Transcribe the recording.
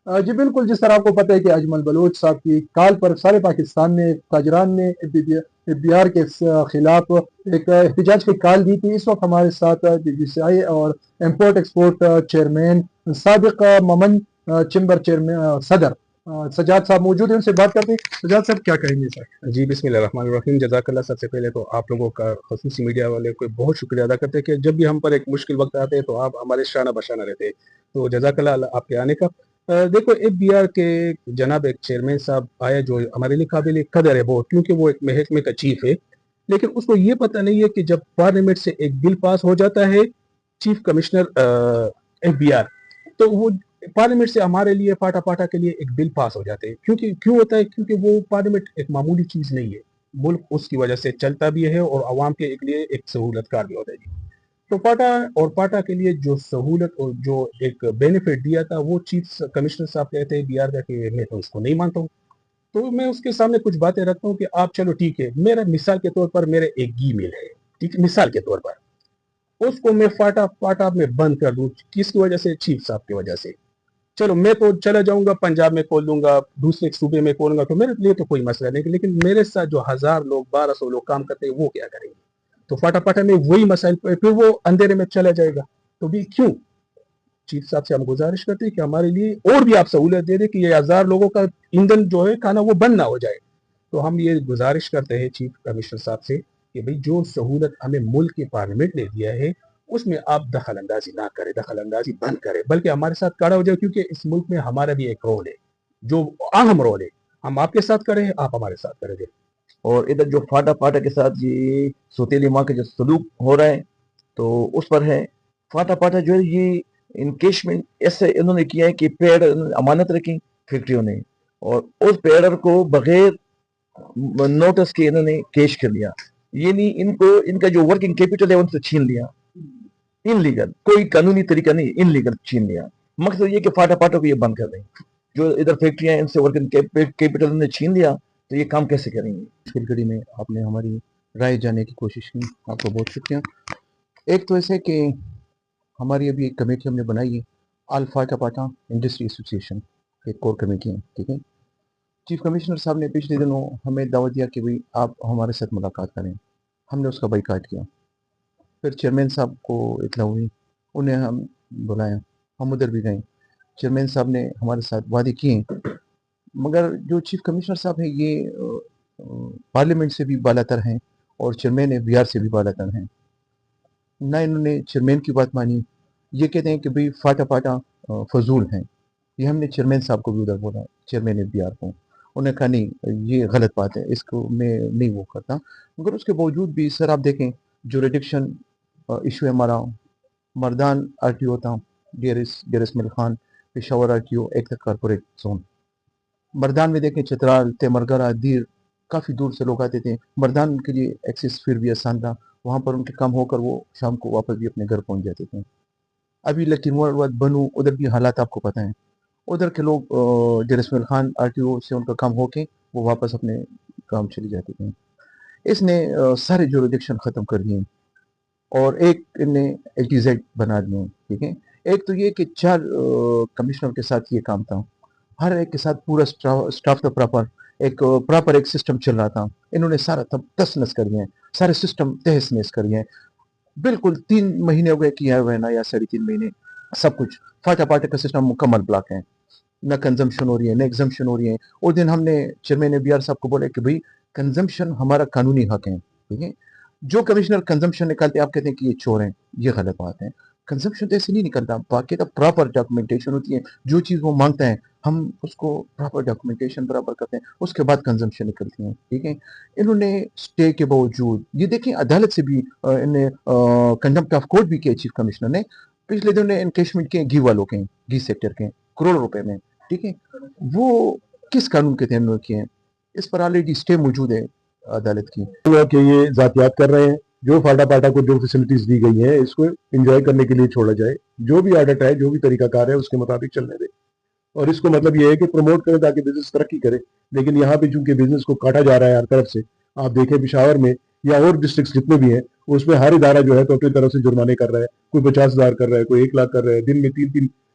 جی بالکل، جس طرح آپ کو پتہ ہے کہ اجمل بلوچ صاحب کی کال پر سارے پاکستان نے تاجران نے بی آر کے خلاف ایک احتجاج کی کال دی تھی. اس وقت ہمارے ساتھ بی بی سی آئی اور امپورٹ ایکسپورٹ چیئرمین سابق ممن چمبر چیئرمین صدر سجاد صاحب موجود ہیں. ان سے بات کرتے ہیں. سجاد صاحب کیا کہیں گے سر؟ جی بسم اللہ الرحمن الرحیم. جزاک اللہ. سب سے پہلے تو آپ لوگوں کا خصوصی میڈیا والے کو بہت شکریہ ادا کرتے ہیں کہ جب بھی ہم پر ایک مشکل وقت آتے ہیں تو آپ ہمارے شانہ بشانہ رہتے ہیں. تو جزاک اللہ آپ کے آنے کا. دیکھو ایف بی آر کے جناب ایک چیئرمین صاحب آئے جو ہمارے لیے قابل قدر ہے بہت، کیونکہ وہ ایک محکمے کا چیف ہے، لیکن اس کو یہ پتہ نہیں ہے کہ جب پارلیمنٹ سے ایک بل پاس ہو جاتا ہے chief commissioner F B R, تو وہ پارلیمنٹ سے ہمارے لیے پاٹا پاٹا کے لیے ایک بل پاس ہو جاتے ہیں. کیوں ہوتا ہے؟ کیونکہ وہ پارلیمنٹ ایک معمولی چیز نہیں ہے، ملک اس کی وجہ سے چلتا بھی ہے اور عوام کے لیے ایک سہولت کار بھی ہوتا ہے. تو پاٹا کے لیے جو سہولت اور جو ایک بینیفٹ دیا تھا وہ چیف کمشنر صاحب کہتے ہیں بی آر کا کہ میں تو اس کو نہیں مانتا ہوں. تو میں اس کے سامنے کچھ باتیں رکھتا ہوں کہ آپ چلو ٹھیک ہے، میرا مثال کے طور پر میرے ایک گی میل ہے، ٹھیک ہے، مثال کے طور پر اس کو میں پاٹا میں بند کر دوں. کس کی وجہ سے؟ چیف صاحب کی وجہ سے. چلو میں تو چلا جاؤں گا پنجاب میں کھول دوں گا، دوسرے صوبے میں کھولوں گا، تو میرے لیے تو کوئی مسئلہ نہیں، لیکن میرے ساتھ جو 1000 لوگ 1200 لوگ کام کرتے ہیں وہ کیا کریں گے؟ تو پاٹا میں وہی مسائل پھر وہ اندھیرے میں چلا جائے گا. تو بھی کیوں؟ چیف صاحب سے ہم گزارش کرتے ہیں کہ ہمارے لیے اور بھی آپ سہولت دے دیں کہ یہ 1000 لوگوں کا ایندھن جو ہے کھانا وہ بند نہ ہو جائے. تو ہم یہ گزارش کرتے ہیں چیف کمشنر صاحب سے کہ بھئی جو سہولت ہمیں ملک کے پارلیمنٹ نے دیا ہے اس میں آپ دخل اندازی نہ کریں، دخل اندازی بند کریں، بلکہ ہمارے ساتھ کھڑا ہو جائے، کیونکہ اس ملک میں ہمارا بھی ایک رول ہے جو اہم رول ہے. ہم آپ کے ساتھ کریں، آپ ہمارے ساتھ کریں گے. اور ادھر جو پاٹا کے ساتھ یہ سوتیلی ماں کا جو سلوک ہو رہا ہے تو اس پر ہے. پاٹا جو ہے یہ انکیشمنٹ ایسے انہوں نے کیا ہے کہ پیڑ امانت رکھی فیکٹریوں نے، اور اس پیڑر کو بغیر نوٹس کے انہوں نے کیش کر لیا. یعنی ان کا جو ورکنگ کیپٹل ہے ان سے چھین لیا، ان لیگل، کوئی قانونی طریقہ نہیں، ان لیگل چھین لیا. مقصد یہ کہ پاٹا کو یہ بند کر دیں. جو ادھر فیکٹریاں ان سے ورکنگ کیپٹل نے چھین لیا تو یہ کام کیسے کریں گے؟ مشکل گھڑی میں آپ نے ہماری رائے جانے کی کوشش کی، آپ کو بہت شکریہ. ایک تو ایسے کہ ہماری ابھی ایک کمیٹی ہم نے بنائی ہے، الفاٹا پاٹا انڈسٹری ایسوسیشن، ایک کور کمیٹی ہے، ٹھیک ہے. چیف کمشنر صاحب نے پچھلے دنوں ہمیں دعوت دیا کہ بھئی آپ ہمارے ساتھ ملاقات کریں. ہم نے اس کا بائیکاٹ کیا. پھر چیئرمین صاحب کو اطلاع ہوئی، انہیں ہم بلایا، ہم ادھر بھی گئے. چیئرمین صاحب نے ہمارے ساتھ وعدے کیے، مگر جو چیف کمشنر صاحب ہیں یہ پارلیمنٹ سے بھی بالا تر ہیں اور چیئرمین بی آر سے بھی بالا تر ہیں. نہ انہوں نے چیئرمین کی بات مانی. یہ کہتے ہیں کہ بھئی پاٹا فضول ہیں. یہ ہم نے چیئرمین صاحب کو بھی ادھر بولا، چیئرمین بی آر کو. انہوں نے کہا نہیں یہ غلط بات ہے، اس کو میں نہیں وہ کرتا. مگر اس کے باوجود بھی سر آپ دیکھیں جو ریڈکشن ایشو ہے ہمارا مردان آر ٹی او تھا، Dera Ismail Khan, Peshawar R T O ایک تک کارپوریٹ زون. مردان میں دیکھیں چترال، تیمرگرہ، دیر، کافی دور سے لوگ آتے تھے. مردان کے لیے ایکسس پھر بھی آسان تھا، وہاں پر ان کے کام ہو کر وہ شام کو واپس بھی اپنے گھر پہنچ جاتے تھے. ابھی لیکن بنو ادھر بھی حالات آپ کو پتہ ہیں، ادھر کے لوگ Dera Ismail Khan R T O سے ان کا کام ہو کے وہ واپس اپنے کام چلے جاتے تھے. اس نے سارے جوریڈکشن ختم کر دیے اور ایک ان نے ایل ٹی زیڈ بنا دیے، ٹھیک ہے. ایک تو یہ کہ 4 کمشنر کے ساتھ یہ کام تھا، ہر ایک کے ساتھ پورا سٹاف تھا پراپر ایک سسٹم چل رہا تھا. انہوں نے سارا تس نس کر دیا، سارے سسٹم تہس نہس کر دیے. بالکل 3 مہینے ہو گئے کیا ہوا ہے نا، یا 3.5 مہینے، سب کچھ پاٹا کا سسٹم مکمل بلاک ہے. نہ کنزمپشن ہو رہی ہے، نہ ایگزمپشن ہو رہی ہے. اس دن ہم نے چیئرمین بی آر صاحب کو بولا کہ بھئی کنزمپشن ہمارا قانونی حق ہے، ٹھیک ہے. جو کمشنر کنزمپشن نکالتے آپ کہتے ہیں کہ یہ چور ہیں، یہ غلط بات ہے. کنزمپشن تو ایسے نہیں نکلتا، باقی تو پراپر ڈاکومنٹیشن ہوتی ہے. جو چیز وہ مانگتا ہے ہم اس کو پراپر ڈاکومنٹیشن برابر کرتے ہیں، اس کے بعد کنزمپشن نکلتی ہیں، ٹھیک ہے. انہوں نے اسٹے کے باوجود یہ دیکھیں عدالت سے بھی کنٹمپٹ آف کورٹ بھی کیا چیف کمشنر نے. پچھلے دنوں نے انکیشمنٹ کے گھی والوں کے، گھی سیکٹر کے کروڑ روپے میں، ٹھیک ہے. وہ کس قانون کے تحت کیے ہیں؟ اس پر آلریڈی اسٹے موجود ہے عدالت کی. کہ یہ ذاتیات کر رہے ہیں، جو پاٹا کو جو فیسلٹیز دی گئی ہیں اس کو انجوائے کرنے کے لیے چھوڑا جائے. جو بھی آڈٹ ہے، جو بھی طریقہ کار ہے اس کے مطابق چلنے دے. اور اس کو مطلب یہ ہے کہ پروموٹ کریں تاکہ بزنس ترقی کرے. لیکن یہاں پہ چونکہ بزنس کو کاٹا جا رہا ہے ہر طرف سے، آپ دیکھیں پشاور میں یا اور ڈسٹرکٹس جتنے بھی ہیں اس میں ہر ادارہ جو ہے تو اپنی طرف سے جرمانے کر رہا ہے. کوئی 50,000 کر رہا ہے، کوئی 1 لاکھ کر رہا ہے. دن میں 3